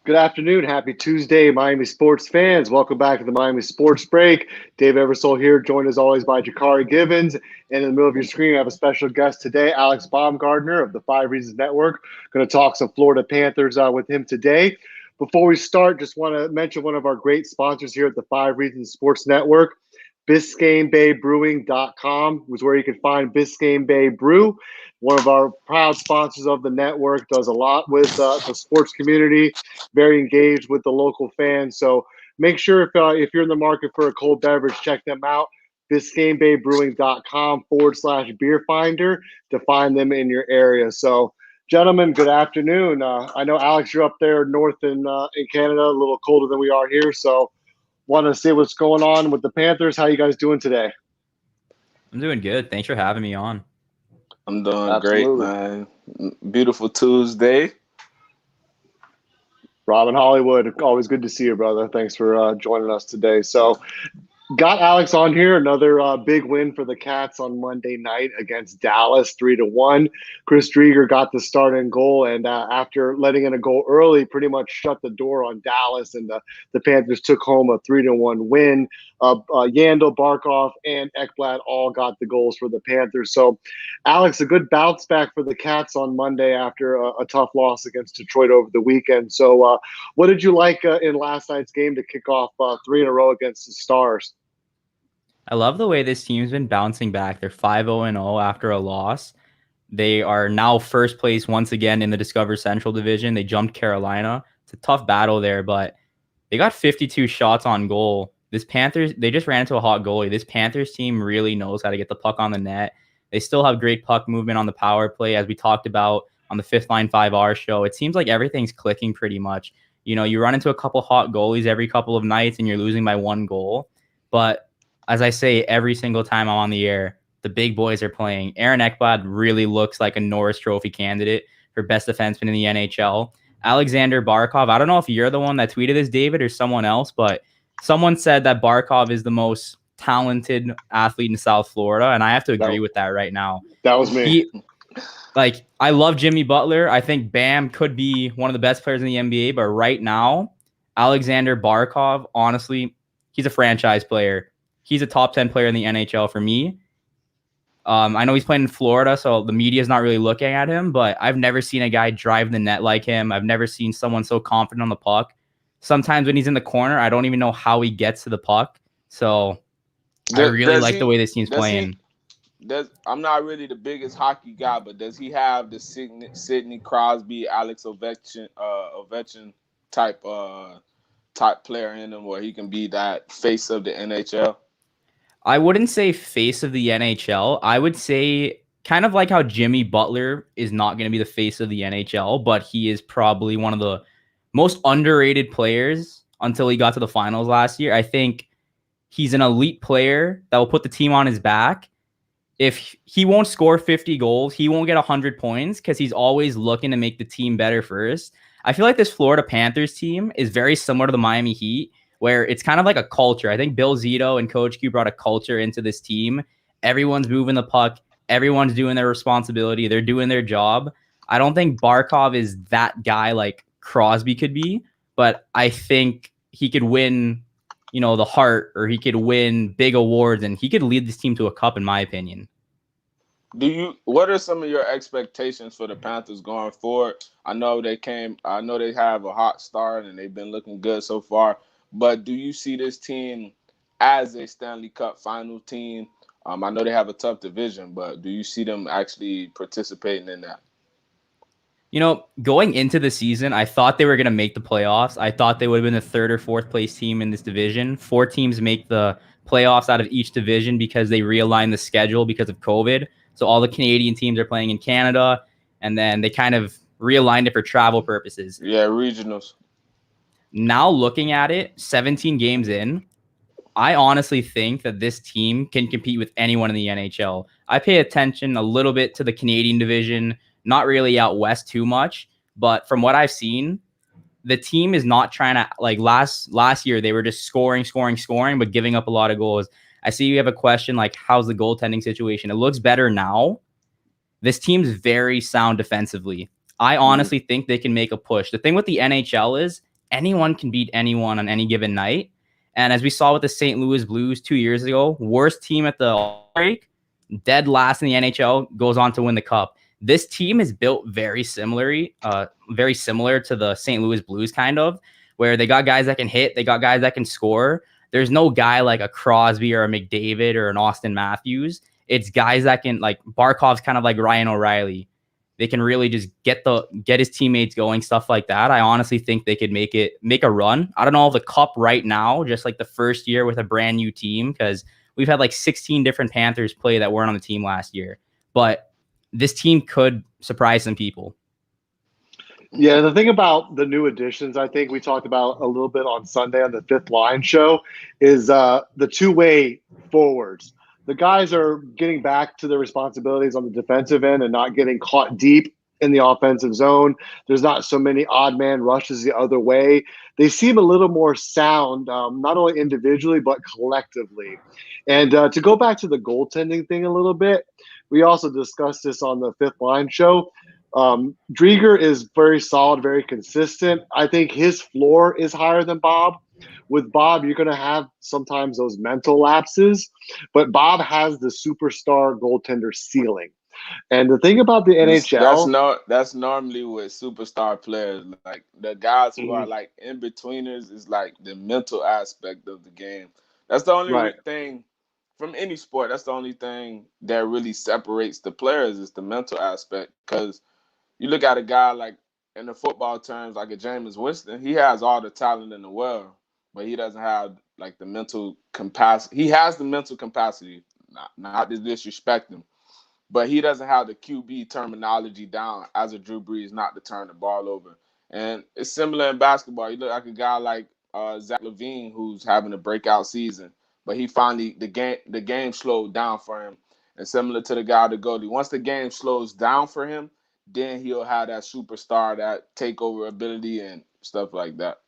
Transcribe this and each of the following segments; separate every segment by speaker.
Speaker 1: Good afternoon. Happy Tuesday, Miami sports fans. Welcome back to the Miami Sports Break. Dave Eversole here, joined as always by Jaccare Gibbons. And in the middle of your screen, I have a special guest today, Alex Baumgartner of the Five Reasons Network. Going to talk some Florida Panthers with him today. Before we start, just want to mention one of our great sponsors here at the Five Reasons Sports Network. BiscayneBayBrewing.com is where you can find Biscayne Bay Brew. One of our proud sponsors of the network, does a lot with the sports community, very engaged with the local fans. So make sure if you're in the market for a cold beverage, check them out. BiscayneBayBrewing.com/beer finder to find them in your area. So, gentlemen, good afternoon. I know, Alex, you're up there north in Canada, a little colder than we are here. So want to see what's going on with the Panthers. How you guys doing today?
Speaker 2: I'm doing good. Thanks for having me on.
Speaker 3: I'm doing great, man. Beautiful Tuesday.
Speaker 1: Robin Hollywood, always good to see you, brother. Thanks for joining us today. So, got Alex on here. Another big win for the Cats on Monday night against Dallas, 3-1. Chris Drieger got the start and goal, and after letting in a goal early, pretty much shut the door on Dallas, and the Panthers took home a 3-1 win. Yandle, Barkov, and Ekblad all got the goals for the Panthers. So, Alex, a good bounce back for the Cats on Monday after a tough loss against Detroit over the weekend. So, what did you like in last night's game to kick off 3 in a row against the Stars?
Speaker 2: I love the way this team's been bouncing back. They're 5-0 after a loss. They are now first place once again in the Discover Central Division. They jumped Carolina. It's a tough battle there, but they got 52 shots on goal. They just ran into a hot goalie. This Panthers team really knows how to get the puck on the net. They still have great puck movement on the power play, as we talked about on the Fifth Line 5R show. It seems like everything's clicking pretty much. You know, you run into a couple hot goalies every couple of nights and you're losing by 1 goal. But as I say every single time I'm on the air, the big boys are playing. Aaron Ekblad really looks like a Norris Trophy candidate for best defenseman in the NHL. Alexander Barkov, I don't know if you're the one that tweeted this, David, or someone else, but someone said that Barkov is the most talented athlete in South Florida, and I have to agree with that right now.
Speaker 1: That was me.
Speaker 2: I love Jimmy Butler. I think Bam could be one of the best players in the NBA, but right now, Alexander Barkov, honestly, he's a franchise player. He's a top 10 player in the NHL for me. I know he's playing in Florida, so the media is not really looking at him, but I've never seen a guy drive the net like him. I've never seen someone so confident on the puck. Sometimes when he's in the corner, I don't even know how he gets to the puck. So I really like the way this team's playing.
Speaker 3: I'm not really the biggest hockey guy, but does he have the Sidney Crosby, Alex Ovechkin type player in him where he can be that face of the NHL?
Speaker 2: I wouldn't say face of the NHL. I would say kind of like how Jimmy Butler is not going to be the face of the NHL, but he is probably one of the most underrated players until he got to the finals last year. I think he's an elite player that will put the team on his back. If he won't score 50 goals, he won't get 100 points because he's always looking to make the team better first. I feel like this Florida Panthers team is very similar to the Miami Heat, where it's kind of like a culture. I think Bill Zito and Coach Q brought a culture into this team. Everyone's moving the puck. Everyone's doing their responsibility. They're doing their job. I don't think Barkov is that guy like Crosby could be, but I think he could win, the Hart, or he could win big awards, and he could lead this team to a cup, in my opinion.
Speaker 3: What are some of your expectations for the Panthers going forward? I know they have a hot start and they've been looking good so far. But do you see this team as a Stanley Cup final team? I know they have a tough division, but do you see them actually participating in that?
Speaker 2: Going into the season, I thought they were going to make the playoffs. I thought they would have been the 3rd or 4th place team in this division. 4 teams make the playoffs out of each division because they realigned the schedule because of COVID. So all the Canadian teams are playing in Canada, and then they kind of realigned it for travel purposes.
Speaker 3: Yeah, regionals.
Speaker 2: Now looking at it, 17 games in, I honestly think that this team can compete with anyone in the NHL. I pay attention a little bit to the Canadian division, not really out west too much, but from what I've seen, the team is not trying to, like last year, they were just scoring, but giving up a lot of goals. I see you have a question like, how's the goaltending situation? It looks better now. This team's very sound defensively. I honestly think they can make a push. The thing with the NHL is anyone can beat anyone on any given night. And as we saw with the St. Louis Blues 2 years ago, worst team at the break, dead last in the NHL, goes on to win the cup. This team is built very similar to the St. Louis Blues, kind of, where they got guys that can hit, they got guys that can score. There's no guy like a Crosby or a McDavid or an Austin Matthews. It's guys that can, like, Barkov's kind of like Ryan O'Reilly. They can really just get his teammates going, stuff like that. I honestly think they could make a run. I don't know the cup right now, just like the first year with a brand new team, because we've had like 16 different Panthers play that weren't on the team last year. But this team could surprise some people.
Speaker 1: Yeah, the thing about the new additions, I think we talked about a little bit on Sunday on the Fifth Line show, is the two-way forwards. The guys are getting back to their responsibilities on the defensive end and not getting caught deep in the offensive zone. There's not so many odd man rushes the other way. They seem a little more sound, not only individually, but collectively. And to go back to the goaltending thing a little bit, we also discussed this on the Fifth Line show. Driedger is very solid, very consistent. I think his floor is higher than Bob. With Bob, you're going to have sometimes those mental lapses, but Bob has the superstar goaltender ceiling. And the thing about the NHL,
Speaker 3: that's normally with superstar players, like the guys who are like in betweeners, is like the mental aspect of the game. That's the only thing from any sport. That's the only thing that really separates the players, is the mental aspect. Because you look at a guy like, in the football terms, like a Jameis Winston, he has all the talent in the world, but he doesn't have like the mental capacity. He has the mental capacity, not to disrespect him, but he doesn't have the QB terminology down as a Drew Brees not to turn the ball over. And it's similar in basketball. You look like a guy like Zach LaVine, who's having a breakout season, but he finally the game slowed down for him. And similar to the guy, the goalie, once the game slows down for him, then he'll have that superstar, that takeover ability and stuff like that.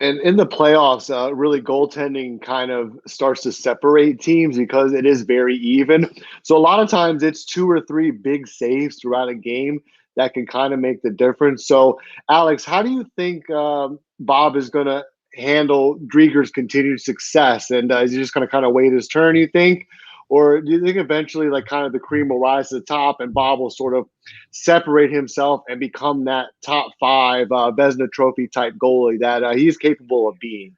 Speaker 1: And in the playoffs, really goaltending kind of starts to separate teams because it is very even. So a lot of times it's 2 or 3 big saves throughout a game that can kind of make the difference. So, Alex, how do you think Bob is going to handle Driedger's continued success? And is he just going to kind of wait his turn, you think? Or do you think eventually, like, kind of the cream will rise to the top and Bob will sort of separate himself and become that top 5 Vezina Trophy type goalie that he's capable of being?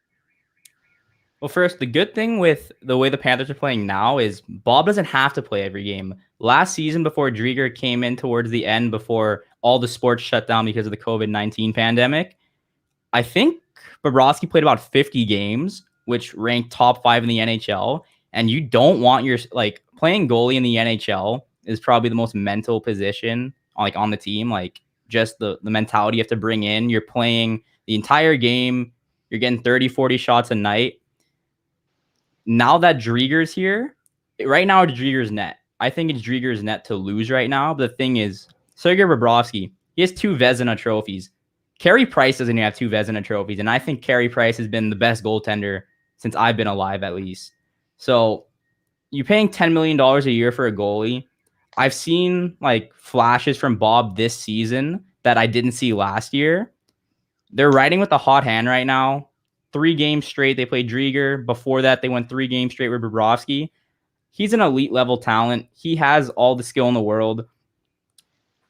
Speaker 2: Well, first, the good thing with the way the Panthers are playing now is Bob doesn't have to play every game. Last season, before Driedger came in towards the end, before all the sports shut down because of the COVID-19 pandemic, I think Bobrovsky played about 50 games, which ranked top 5 in the NHL. And you don't want playing goalie in the NHL is probably the most mental position on the team. Like, just the mentality you have to bring in. You're playing the entire game. You're getting 30, 40 shots a night. Now that Driedger's here, right now it's Driedger's net. I think it's Driedger's net to lose right now. But the thing is, Sergei Bobrovsky, he has 2 Vezina trophies. Carey Price doesn't even have 2 Vezina trophies. And I think Carey Price has been the best goaltender since I've been alive, at least. So you're paying $10 million a year for a goalie. I've seen like flashes from Bob this season that I didn't see last year. They're riding with the hot hand right now. 3 games straight, they played Driedger. Before that, they went 3 games straight with Bobrovsky. He's an elite level talent. He has all the skill in the world.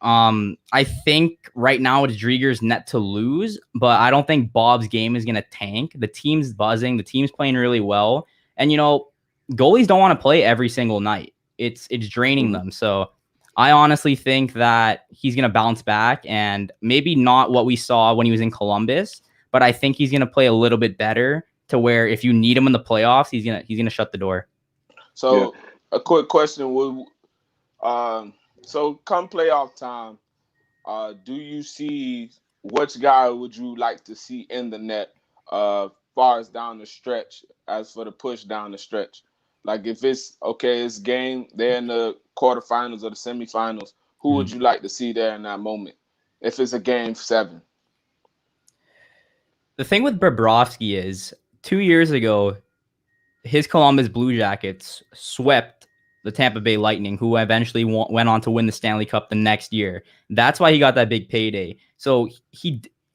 Speaker 2: I think right now it's Driedger's net to lose, but I don't think Bob's game is going to tank. The team's buzzing. The team's playing really well. And, goalies don't want to play every single night. It's draining them. So I honestly think that he's going to bounce back, and maybe not what we saw when he was in Columbus, but I think he's going to play a little bit better to where if you need him in the playoffs, he's going to shut the door.
Speaker 3: So a quick question. So come playoff time, do you see which guy would you like to see in the net far as down the stretch, as for the push down the stretch? Like, if it's game, they're in the quarterfinals or the semifinals, who would you like to see there in that moment? If it's a game 7.
Speaker 2: The thing with Bobrovsky is 2 years ago, his Columbus Blue Jackets swept the Tampa Bay Lightning, who eventually went on to win the Stanley Cup the next year. That's why he got that big payday. So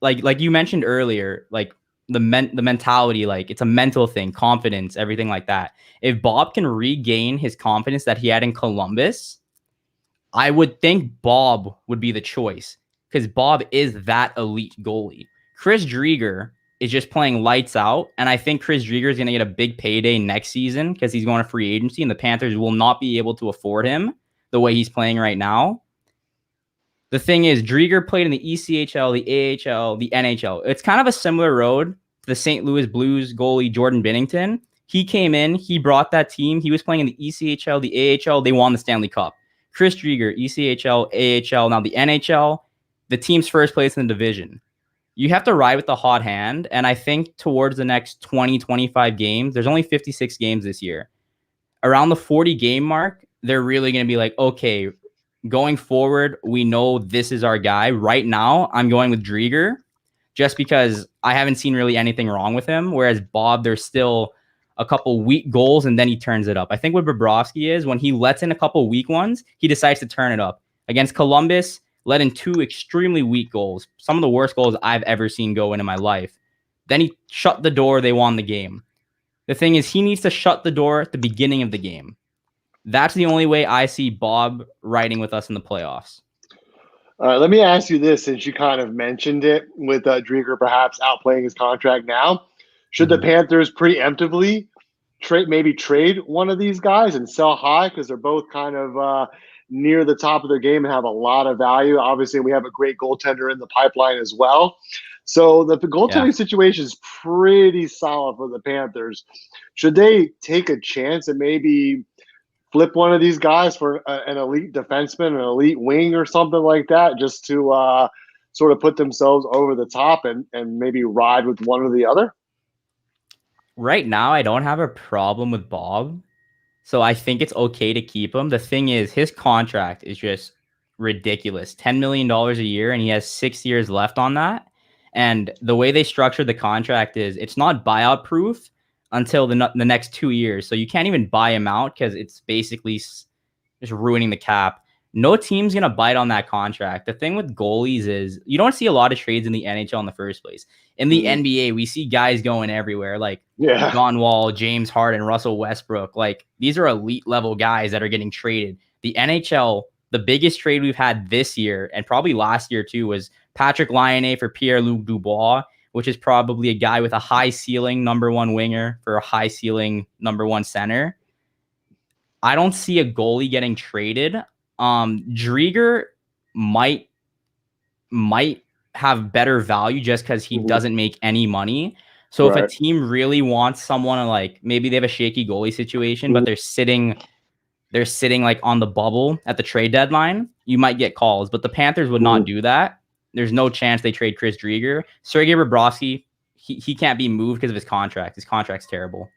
Speaker 2: like you mentioned earlier, like the mentality, like it's a mental thing, confidence, everything like that. If Bob can regain his confidence that he had in Columbus, I would think Bob would be the choice because Bob is that elite goalie. Chris Driedger is just playing lights out, and I think Chris Driedger is going to get a big payday next season because he's going to free agency, and the Panthers will not be able to afford him the way he's playing right now. The thing is, Driedger played in the ECHL, the AHL, the NHL. It's kind of a similar road to the St. Louis Blues goalie Jordan Binnington. He came in, he brought that team. He was playing in the ECHL, the AHL. They won the Stanley Cup. Chris Driedger, ECHL, AHL, now the NHL, the team's first place in the division. You have to ride with the hot hand, and I think towards the next 20, 25 games, there's only 56 games this year. Around the 40 game mark, they're really going to be like, okay, going forward, we know this is our guy. Right now, I'm going with Driedger just because I haven't seen really anything wrong with him, whereas Bob, there's still a couple weak goals, and then he turns it up. I think what Bobrovsky is, when he lets in a couple weak ones, he decides to turn it up. Against Columbus, let in 2 extremely weak goals, some of the worst goals I've ever seen go in my life. Then he shut the door. They won the game. The thing is, he needs to shut the door at the beginning of the game. That's the only way I see Bob riding with us in the playoffs.
Speaker 1: Let me ask you this, since you kind of mentioned it with Driedger perhaps outplaying his contract now. Should the Panthers preemptively trade one of these guys and sell high because they're both kind of near the top of their game and have a lot of value? Obviously, we have a great goaltender in the pipeline as well. So the goaltending situation is pretty solid for the Panthers. Should they take a chance and maybe flip one of these guys for an elite defenseman, an elite wing or something like that, just to sort of put themselves over the top and maybe ride with one or the other?
Speaker 2: Right now, I don't have a problem with Bob, so I think it's okay to keep him. The thing is, his contract is just ridiculous. $10 million a year, and he has 6 years left on that. And the way they structured the contract is it's not buyout proof until the next 2 years. So you can't even buy him out because it's basically just ruining the cap. No team's going to bite on that contract. The thing with goalies is you don't see a lot of trades in the NHL in the first place. In the NBA, we see guys going everywhere, like John Wall, James Harden, Russell Westbrook. Like, these are elite level guys that are getting traded. The NHL, the biggest trade we've had this year, and probably last year too, was Patrick Laine for Pierre-Luc Dubois, which is probably a guy with a high ceiling number one winger for a high ceiling number one center. I don't see a goalie getting traded. Driedger might have better value just because he doesn't make any money. So if a team really wants someone, like maybe they have a shaky goalie situation, but they're sitting like on the bubble at the trade deadline, you might get calls. But the Panthers would not do that. There's no chance they trade Chris Driedger. Sergei Bobrovsky, he can't be moved because of his contract. His contract's terrible.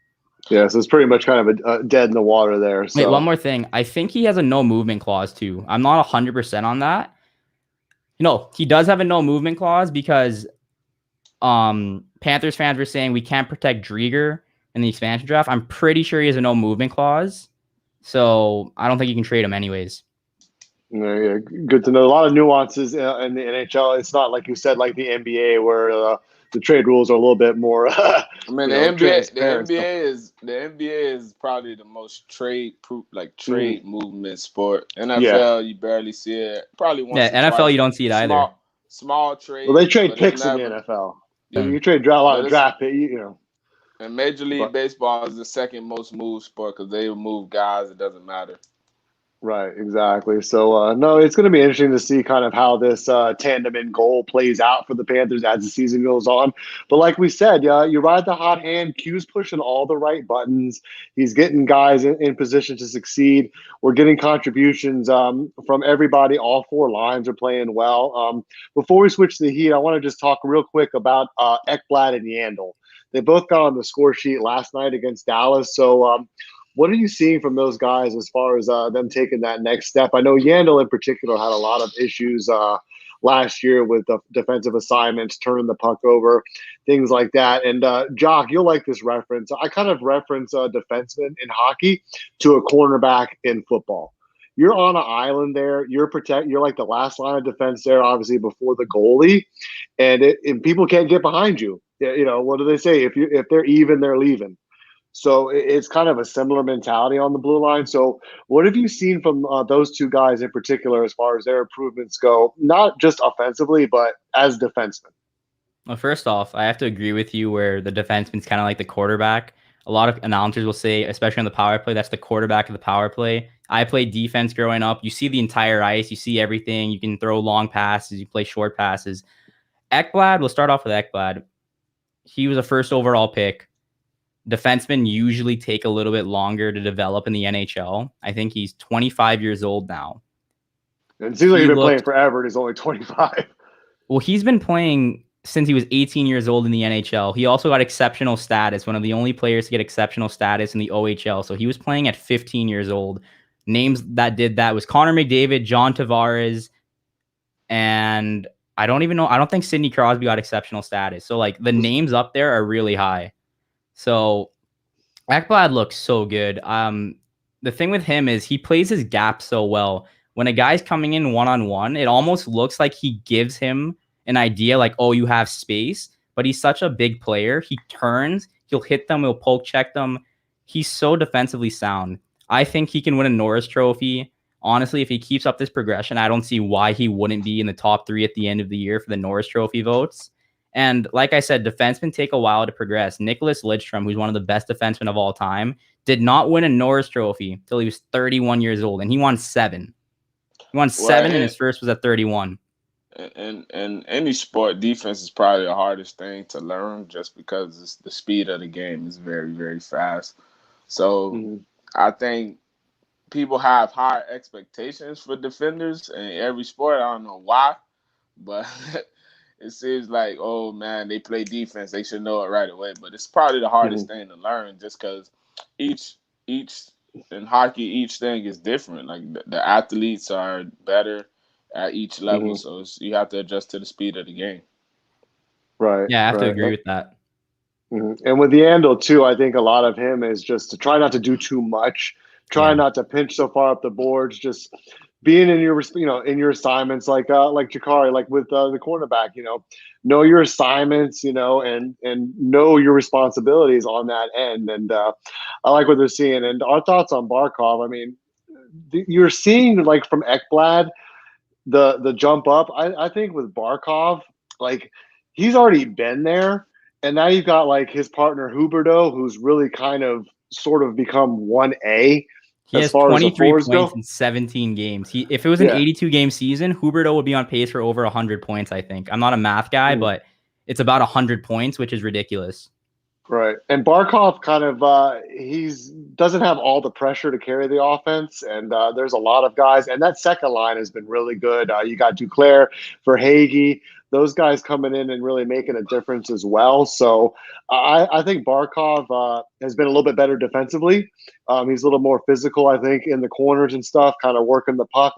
Speaker 1: Yeah, so it's pretty much kind of a dead in the water there. So.
Speaker 2: Wait, one more thing. I think he has a no movement clause too. I'm not 100% on that. No, he does have a no movement clause because Panthers fans were saying we can't protect Driedger in the expansion draft. I'm pretty sure he has a no movement clause. So I don't think you can trade him anyways.
Speaker 1: Yeah, good to know. A lot of nuances in the NHL. It's not like you said, like the NBA, where the trade rules are a little bit more.
Speaker 3: I mean, the NBA is probably the most trade movement sport. NFL, you barely see it. Probably once.
Speaker 2: Yeah, NFL, you don't see it either.
Speaker 3: Small trade.
Speaker 1: Well, they trade picks in the NFL. You trade a lot of draft pick.
Speaker 3: And Major League Baseball is the second most moved sport because they move guys. It doesn't matter.
Speaker 1: Right, exactly. So, no, it's going to be interesting to see kind of how this tandem in goal plays out for the Panthers as the season goes on. But like we said, you ride the hot hand. Q's pushing all the right buttons. He's getting guys in position to succeed. We're getting contributions from everybody. All 4 lines are playing well. Before we switch to the Heat, I want to just talk real quick about Ekblad and Yandle. They both got on the score sheet last night against Dallas. So, what are you seeing from those guys as far as them taking that next step? I know Yandle in particular had a lot of issues last year with the defensive assignments, turning the puck over, things like that. And Jock, you'll like this reference. I kind of reference a defenseman in hockey to a cornerback in football. you're on an island there. You're like the last line of defense there, obviously before the goalie, and people can't get behind you. You know, what do they say? If they're even, they're leaving. So it's kind of a similar mentality on the blue line. So what have you seen from those two guys in particular as far as their improvements go, not just offensively, but as defensemen?
Speaker 2: Well, first off, I have to agree with you where the defenseman's kind of like the quarterback. A lot of announcers will say, especially on the power play, that's the quarterback of the power play. I played defense growing up. You see the entire ice. You see everything. You can throw long passes. You play short passes. Ekblad, we'll start off with Ekblad. He was a first overall pick. Defensemen usually take a little bit longer to develop in the NHL. I think he's 25 years old now.
Speaker 1: And it seems like he's been playing forever, and he's only 25.
Speaker 2: Well, he's been playing since he was 18 years old in the NHL. He also got exceptional status, one of the only players to get exceptional status in the OHL. So he was playing at 15 years old. Names that did that was Connor McDavid, John Tavares, and I don't even know. I don't think Sidney Crosby got exceptional status. So like the names up there are really high. So Ekblad looks so good. The thing with him is he plays his gap so well. When a guy's coming in one-on-one, it almost looks like he gives him an idea like, oh, you have space, but he's such a big player. He turns, he'll hit them, he'll poke check them. He's so defensively sound. I think he can win a Norris Trophy. Honestly, if he keeps up this progression, I don't see why he wouldn't be in the top 3 at the end of the year for the Norris Trophy votes. And like I said, defensemen take a while to progress. Nicholas Lidstrom, who's one of the best defensemen of all time, did not win a Norris Trophy until he was 31 years old, and he won 7. He won 7, and his first was at 31.
Speaker 3: In any sport, defense is probably the hardest thing to learn just because the speed of the game is very, very fast. So I think people have higher expectations for defenders in every sport. I don't know why, but it seems like, oh, man, they play defense. They should know it right away. But it's probably the hardest thing to learn just because each in hockey, each thing is different. Like the athletes are better at each level, so you have to adjust to the speed of the game.
Speaker 1: Right.
Speaker 2: Yeah, I have to agree with that.
Speaker 1: And with Yandle too, I think a lot of him is just to try not to do too much, try not to pinch so far up the boards, just being in your in your assignments, like Jaccare, like with the cornerback, know your assignments, and know your responsibilities on that end. And I like what they're seeing. And our thoughts on Barkov. I mean, you're seeing like from Ekblad the jump up. I think with Barkov, like he's already been there, and now you've got like his partner Huberdeau, who's really kind of sort of become 1A.
Speaker 2: He has 23 points in 17 games. If it was an 82-game season, Huberdeau would be on pace for over 100 points, I think. I'm not a math guy, but it's about 100 points, which is ridiculous.
Speaker 1: Right. And Barkov kind of doesn't have all the pressure to carry the offense, and there's a lot of guys. And that second line has been really good. You got Duclair, Verhaeghe. Those guys coming in and really making a difference as well. So I think Barkov has been a little bit better defensively. He's a little more physical, I think, in the corners and stuff, kind of working the puck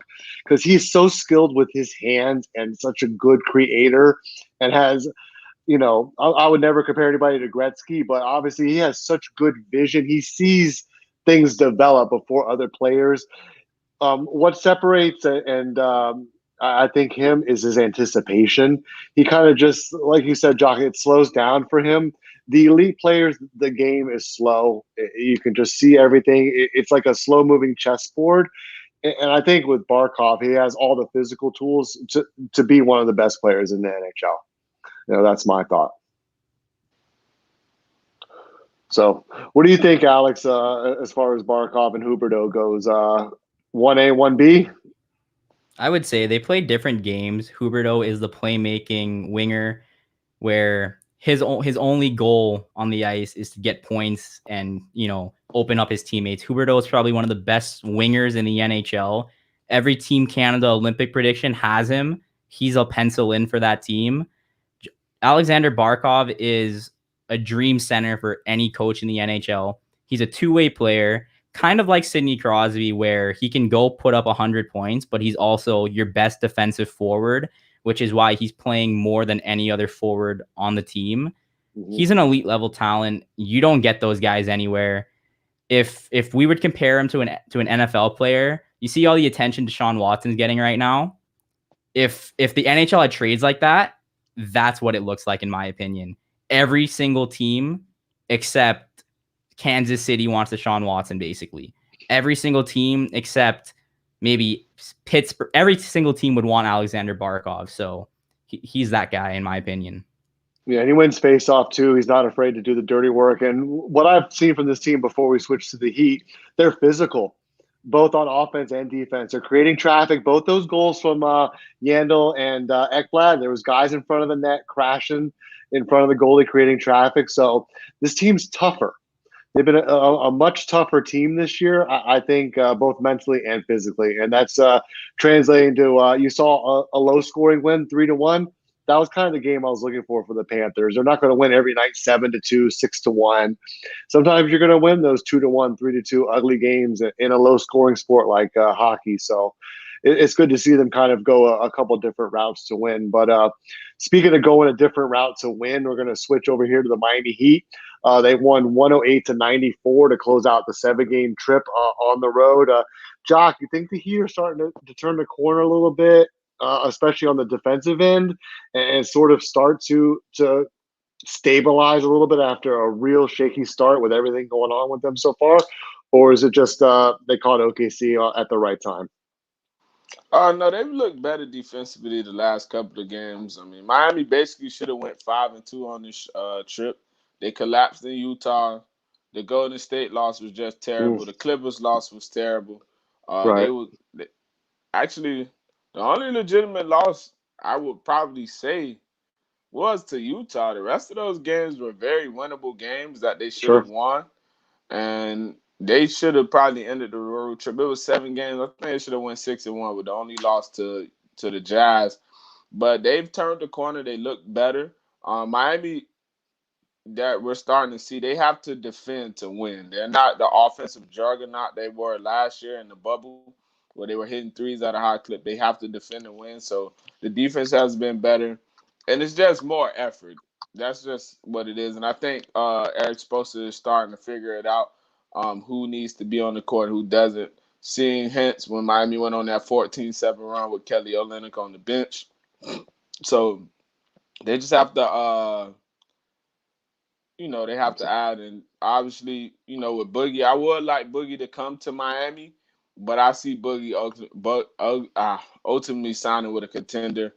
Speaker 1: because he's so skilled with his hands and such a good creator and has – I would never compare anybody to Gretzky, but obviously he has such good vision. He sees things develop before other players. What separates I think him is his anticipation. He kind of just, like you said, Jock, it slows down for him. The elite players, the game is slow. You can just see everything. It's like a slow-moving chessboard. And I think with Barkov, he has all the physical tools to be one of the best players in the NHL. That's my thought. So what do you think, Alex, as far as Barkov and Huberdeau goes? 1A, 1B?
Speaker 2: I would say they play different games. Huberdeau is the playmaking winger where his only goal on the ice is to get points and, open up his teammates. Huberdeau is probably one of the best wingers in the NHL. Every Team Canada Olympic prediction has him. He's a pencil in for that team. Alexander Barkov is a dream center for any coach in the NHL. He's a two-way player, kind of like Sidney Crosby, where he can go put up 100 points, but he's also your best defensive forward, which is why he's playing more than any other forward on the team. He's an elite level talent. You don't get those guys anywhere. If we would compare him to an NFL player, you see all the attention Deshaun Watson's getting right now. If the NHL had trades like that, that's what it looks like in my opinion. Every single team except Kansas City wants Deshaun Watson, basically. Every single team except maybe Pittsburgh. Every single team would want Alexander Barkov. So he's that guy, in my opinion.
Speaker 1: Yeah, and he wins face-off too. He's not afraid to do the dirty work. And what I've seen from this team before we switch to the Heat, they're physical, both on offense and defense. They're creating traffic. Both those goals from Yandle and Ekblad, there was guys in front of the net crashing in front of the goalie, creating traffic. So this team's tougher. They've been a much tougher team this year, I think, both mentally and physically. And that's translating to you saw a low-scoring win, 3-1. That was kind of the game I was looking for the Panthers. They're not going to win every night 7-2, 6-1. Sometimes you're going to win those 2-1, 3-2 ugly games in a low-scoring sport like hockey. So it's good to see them kind of go a couple different routes to win. But speaking of going a different route to win, we're going to switch over here to the Miami Heat. They won 108-94 to close out the 7-game trip on the road. Jock, you think the Heat are starting to turn the corner a little bit? Especially on the defensive end, and sort of start to stabilize a little bit after a real shaky start with everything going on with them so far? Or is it just they caught OKC at the right time?
Speaker 3: No, they've looked better defensively the last couple of games. I mean, Miami basically should have went 5-2 on this trip. They collapsed in Utah. The Golden State loss was just terrible. The Clippers loss was terrible.
Speaker 1: Right.
Speaker 3: Actually, the only legitimate loss I would probably say was to Utah. The rest of those games were very winnable games that they should have won. And they should have probably ended the road trip. It was 7 games. I think they should have won 6-1 with the only loss to the Jazz. But they've turned the corner. They look better. Miami, that we're starting to see, they have to defend to win. They're not the offensive juggernaut they were last year in the bubble, where they were hitting threes at a high clip. They have to defend and win. So the defense has been better. And it's just more effort. That's just what it is. And I think Eric Spoelstra is starting to figure it out, who needs to be on the court, who doesn't. Seeing hints when Miami went on that 14-7 run with Kelly Olynyk on the bench. So they just have to, they have to add. And obviously, with Boogie, I would like Boogie to come to Miami. But I see Boogie ultimately signing with a contender.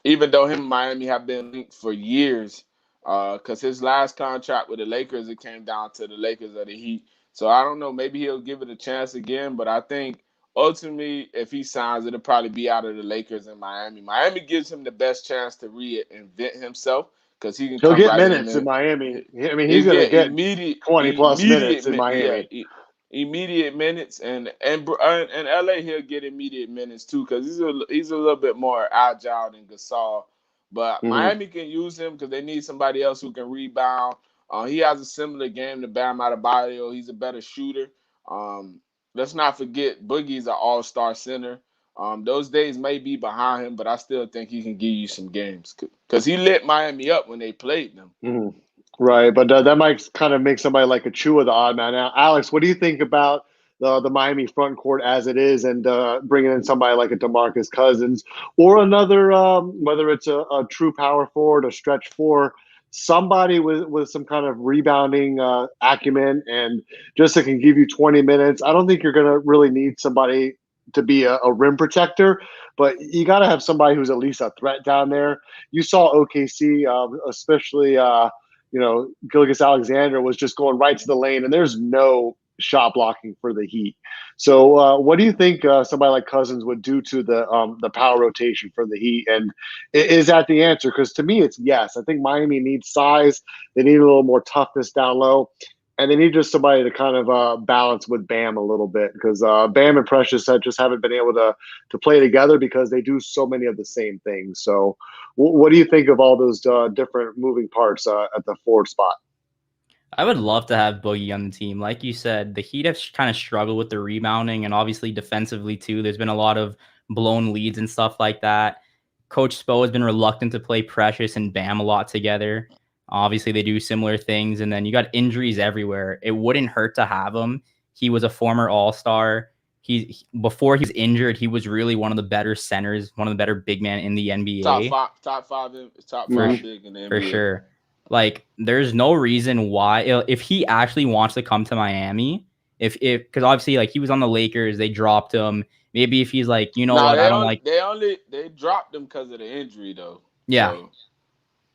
Speaker 3: Even though him and Miami have been linked for years, because his last contract with the Lakers, it came down to the Lakers or the Heat. So I don't know. Maybe he'll give it a chance again. But I think ultimately, if he signs, it'll probably be out of the Lakers and Miami. Miami gives him the best chance to reinvent himself. Because he'll
Speaker 1: get right minutes in Miami. I mean, he's going to get 20-plus minutes in Miami.
Speaker 3: Yeah, immediate minutes, and LA he'll get immediate minutes too, because he's a little bit more agile than Gasol. But Miami can use him because they need somebody else who can rebound. He has a similar game to Bam Adebayo. He's a better shooter. Let's not forget Boogie's an all-star center. Those days may be behind him, but I still think he can give you some games because he lit Miami up when they played them.
Speaker 1: Right, but that might kind of make somebody like Achua the odd man out. Alex, what do you think about the Miami front court as it is, and bringing in somebody like a DeMarcus Cousins or another, whether it's a true power forward, a stretch four, somebody with some kind of rebounding acumen and just that can give you 20 minutes? I don't think you're going to really need somebody to be a rim protector, but you got to have somebody who's at least a threat down there. You saw OKC, especially Gilgeous-Alexander was just going right to the lane, and there's no shot blocking for the Heat. So what do you think somebody like Cousins would do to the power rotation for the Heat? And is that the answer? Because to me, it's yes. I think Miami needs size. They need a little more toughness down low. And they need just somebody to kind of balance with Bam a little bit, because Bam and Precious just haven't been able to play together because they do so many of the same things. So what do you think of all those different moving parts at the forward spot?
Speaker 2: I would love to have Boogie on the team. Like you said, the Heat have kind of struggled with the rebounding and obviously defensively too. There's been a lot of blown leads and stuff like that. Coach Spo has been reluctant to play Precious and Bam a lot together. Obviously, they do similar things, and then you got injuries everywhere. It wouldn't hurt to have him. He was a former All-Star. Before he was injured, he was really one of the better centers, one of the better big men in the NBA.
Speaker 3: Top five big in the NBA.
Speaker 2: For sure. Like, there's no reason why, if he actually wants to come to Miami, because obviously, like, he was on the Lakers, they dropped him. Maybe if he's like, you know what, I don't like.
Speaker 3: They dropped him because of the injury, though.
Speaker 2: Yeah.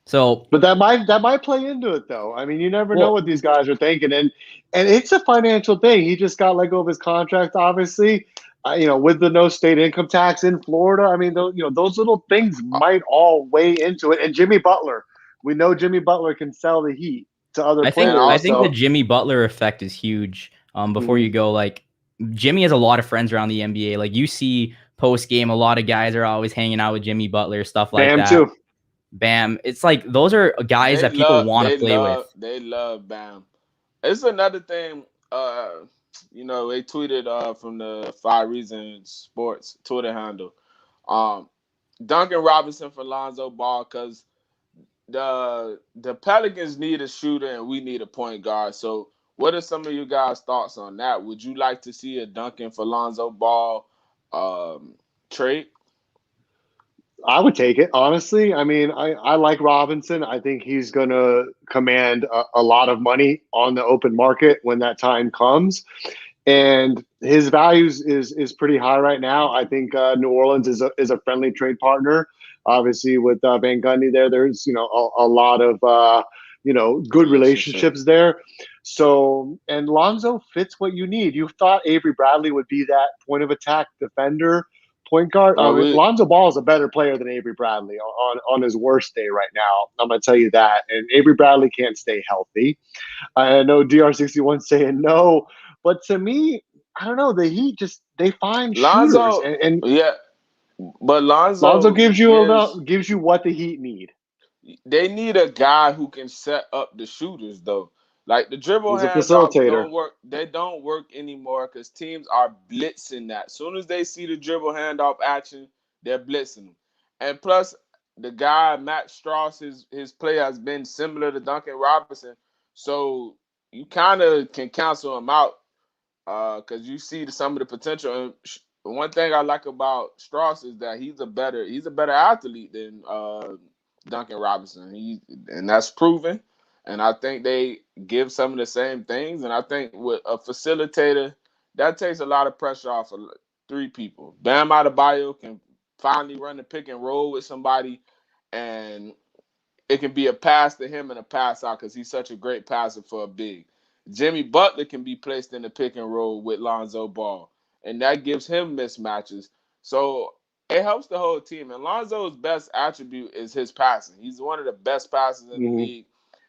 Speaker 2: So,
Speaker 1: but that might play into it, though. I mean, you never know what these guys are thinking, and it's a financial thing. He just got let go of his contract, obviously. With the no state income tax in Florida. I mean, those little things might all weigh into it. And Jimmy Butler, we know Jimmy Butler can sell the heat to other players.
Speaker 2: I think the Jimmy Butler effect is huge. Before you go, like, Jimmy has a lot of friends around the NBA. Like, you see post game, a lot of guys are always hanging out with Jimmy Butler, stuff like that.
Speaker 1: Bam too.
Speaker 2: Bam. It's like those are guys that people want to play with.
Speaker 3: They love Bam. It's another thing. They tweeted from the 5 Reasons Sports Twitter handle. Duncan Robinson for Lonzo Ball, because the Pelicans need a shooter and we need a point guard. So what are some of you guys' thoughts on that? Would you like to see a Duncan for Lonzo Ball trade?
Speaker 1: I would take it, honestly. I mean, I like Robinson. I think he's going to command a lot of money on the open market when that time comes. And his values is pretty high right now. I think New Orleans is a friendly trade partner. Obviously, with Van Gundy there's a lot of good relationships there. So, and Lonzo fits what you need. You thought Avery Bradley would be that point of attack defender, point guard. Lonzo Ball is a better player than Avery Bradley on his worst day right now. I'm going to tell you that. And Avery Bradley can't stay healthy. I know DR61 saying no, but to me, I don't know. The Heat they find
Speaker 3: Lonzo,
Speaker 1: shooters, and
Speaker 3: yeah, but Lonzo
Speaker 1: gives you what the Heat need.
Speaker 3: They need a guy who can set up the shooters, though. Like, the dribble handoffs don't work. They don't work anymore because teams are blitzing that. As soon as they see the dribble handoff action, they're blitzing them. And plus, the guy Matt Strauss, his play has been similar to Duncan Robinson, so you kind of can cancel him out because you see some of the potential. And one thing I like about Strauss is that he's a better athlete than Duncan Robinson. And that's proven. And I think they give some of the same things. And I think with a facilitator, that takes a lot of pressure off of 3 people. Bam Adebayo can finally run the pick and roll with somebody, and it can be a pass to him and a pass out because he's such a great passer for a big. Jimmy Butler can be placed in the pick and roll with Lonzo Ball, and that gives him mismatches. So it helps the whole team. And Lonzo's best attribute is his passing. He's one of the best passers in the league.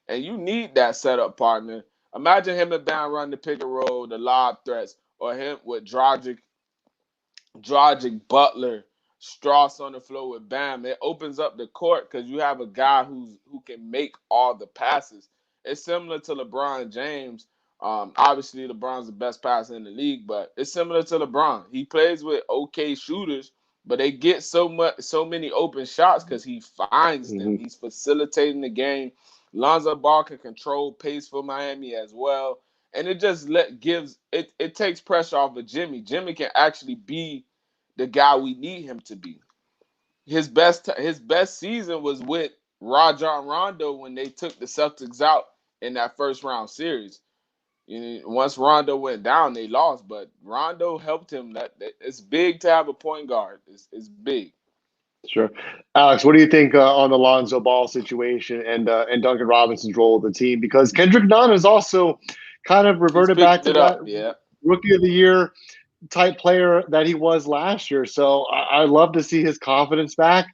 Speaker 3: And you need that setup partner. Imagine him and Bam run the pick and roll, the lob threats, or him with Dragic, Butler, Strauss on the floor with Bam. It opens up the court because you have a guy who can make all the passes. It's similar to LeBron James. Obviously, LeBron's the best passer in the league, but it's similar to LeBron. He plays with okay shooters, but they get so many open shots because he finds them. He's facilitating the game. Lonzo Ball can control pace for Miami as well. And it just it takes pressure off of Jimmy. Jimmy can actually be the guy we need him to be. His best season was with Rajon Rondo when they took the Celtics out in that first round series. Once Rondo went down, they lost, but Rondo helped him. That it's big to have a point guard. It's big.
Speaker 1: Sure. Alex, what do you think on the Lonzo Ball situation and Duncan Robinson's role with the team? Because Kendrick Nunn has also kind of reverted back to that rookie of the year type player that he was last year. So I love to see his confidence back.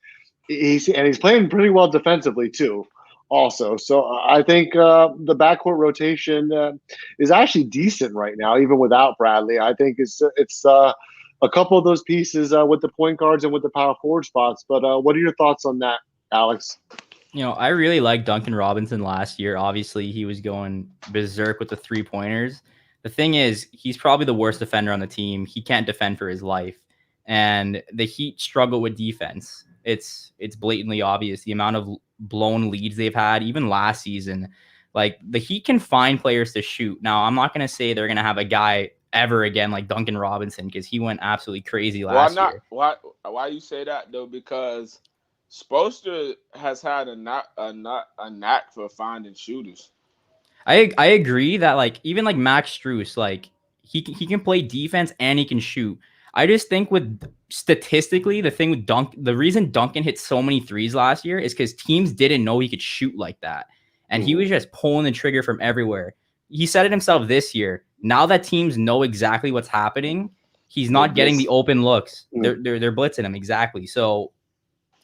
Speaker 1: He's playing pretty well defensively too, also. So I think the backcourt rotation is actually decent right now, even without Bradley. I think it's a couple of those pieces with the point guards and with the power forward spots. But what are your thoughts on that, Alex?
Speaker 2: I really liked Duncan Robinson last year. Obviously, he was going berserk with the 3-pointers. The thing is, he's probably the worst defender on the team. He can't defend for his life. And the Heat struggle with defense. It's blatantly obvious. The amount of blown leads they've had, even last season. Like, the Heat can find players to shoot. Now, I'm not going to say they're going to have a guy ever again like Duncan Robinson, because he went absolutely crazy
Speaker 3: Why
Speaker 2: last
Speaker 3: not?
Speaker 2: year.
Speaker 3: Why you say that though? Because Spoelstra has had a knack for finding shooters.
Speaker 2: I agree that like even like Max Strus, like he can play defense and he can shoot. I just think with statistically the thing with the reason Duncan hit so many threes last year is because teams didn't know he could shoot like that, and he was just pulling the trigger from everywhere. He said it himself this year. Now that teams know exactly what's happening, he's not getting the open looks. They're blitzing him exactly. So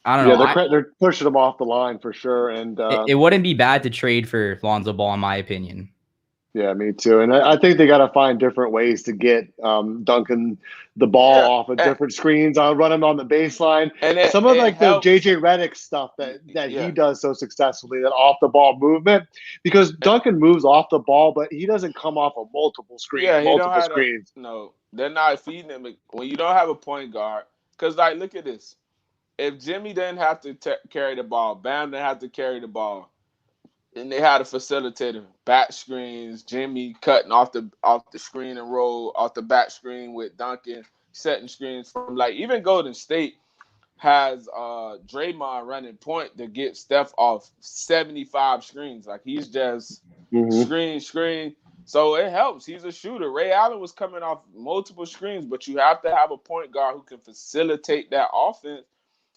Speaker 2: I don't know.
Speaker 1: They're pushing him off the line for sure, and
Speaker 2: It wouldn't be bad to trade for Lonzo Ball, in my opinion.
Speaker 1: yeah, me too. And I think they got to find different ways to get Duncan the ball off of different screens. I'll run him on the baseline. And some of like the JJ Redick stuff that he does so successfully, that off the ball movement, because Duncan moves off the ball, but he doesn't come off of multiple screens.
Speaker 3: Yeah, he don't have screens. No, they're not feeding him when you don't have a point guard. Because like, look at this. If Jimmy didn't have to carry the ball, Bam didn't have to carry the ball, and they had a facilitator, back screens, Jimmy cutting off the screen and roll off the back screen with Duncan setting screens from like even Golden State has Draymond running point to get Steph off 75 screens. Like he's just screen. So it helps. He's a shooter. Ray Allen was coming off multiple screens, but you have to have a point guard who can facilitate that offense.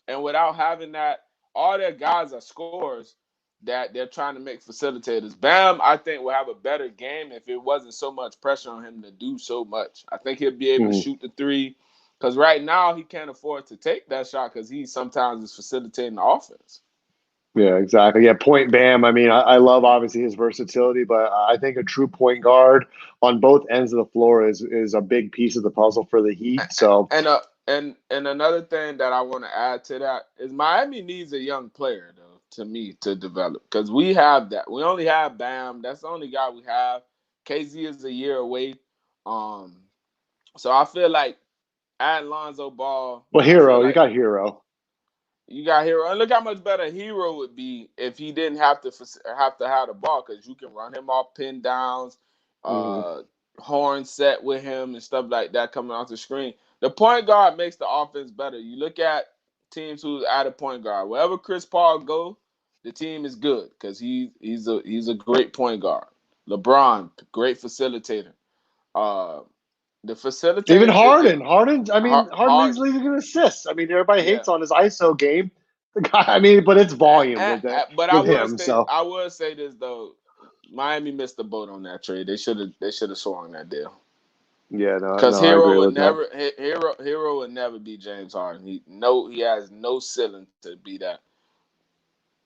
Speaker 3: And without having that, all their guys are scorers that they're trying to make facilitators. Bam, I think, will have a better game if it wasn't so much pressure on him to do so much. I think he'll be able to shoot the three, because right now he can't afford to take that shot because he sometimes is facilitating the offense.
Speaker 1: Yeah, exactly. Yeah, point Bam. I mean, I love obviously his versatility, but I think a true point guard on both ends of the floor is a big piece of the puzzle for the Heat. So
Speaker 3: and another thing that I want to add to that is Miami needs a young player though, to me, to develop, because we have that. We only have Bam. That's the only guy we have. KZ is a year away. So I feel like add Lonzo Ball.
Speaker 1: Well, Hero, you got Hero.
Speaker 3: You got Hero, and look how much better Hero would be if he didn't have to have the ball, because you can run him off pin downs, horn set with him and stuff like that coming off the screen. The point guard makes the offense better. You look at teams who's at a point guard. Wherever Chris Paul go, the team is good because he's a great point guard. LeBron, great facilitator. The facilitator.
Speaker 1: Even Harden. I mean, Harden leads league in assists. I mean, everybody hates on his ISO game. The guy, I mean, but it's volume with him.
Speaker 3: I will say this though, Miami missed the boat on that trade. They should have swung that deal.
Speaker 1: Yeah, no,
Speaker 3: because Hero would never be James Harden. He has no ceiling to be that.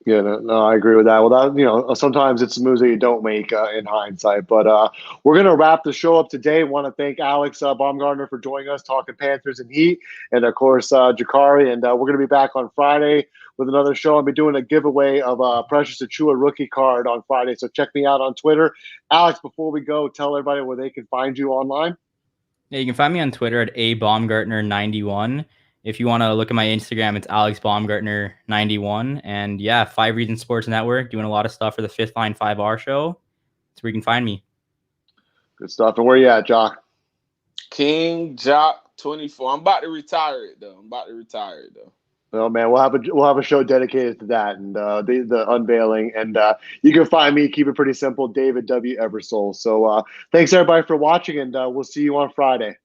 Speaker 1: Yeah, no, I agree with that. Well, sometimes it's moves that you don't make in hindsight. But we're going to wrap the show up today. Want to thank Alex Baumgartner for joining us, talking Panthers and Heat, and of course Jaccare. And we're going to be back on Friday with another show. I'll be doing a giveaway of a Precious Achiuwa rookie card on Friday. So check me out on Twitter. Alex, before we go, tell everybody where they can find you online.
Speaker 2: Yeah, you can find me on Twitter at abaumgartner91. If you want to look at my Instagram, it's Alex Baumgartner 91. And yeah, 5 Reasons Sports Network, doing a lot of stuff for the Fifth Line 5R show. That's where you can find me.
Speaker 1: Good stuff. And where you at, Jock?
Speaker 3: King Jock 24. I'm about to retire it though.
Speaker 1: Oh man, we'll have a show dedicated to that and the unveiling. And you can find me, keep it pretty simple, David W. Eversole. So thanks everybody for watching, and we'll see you on Friday.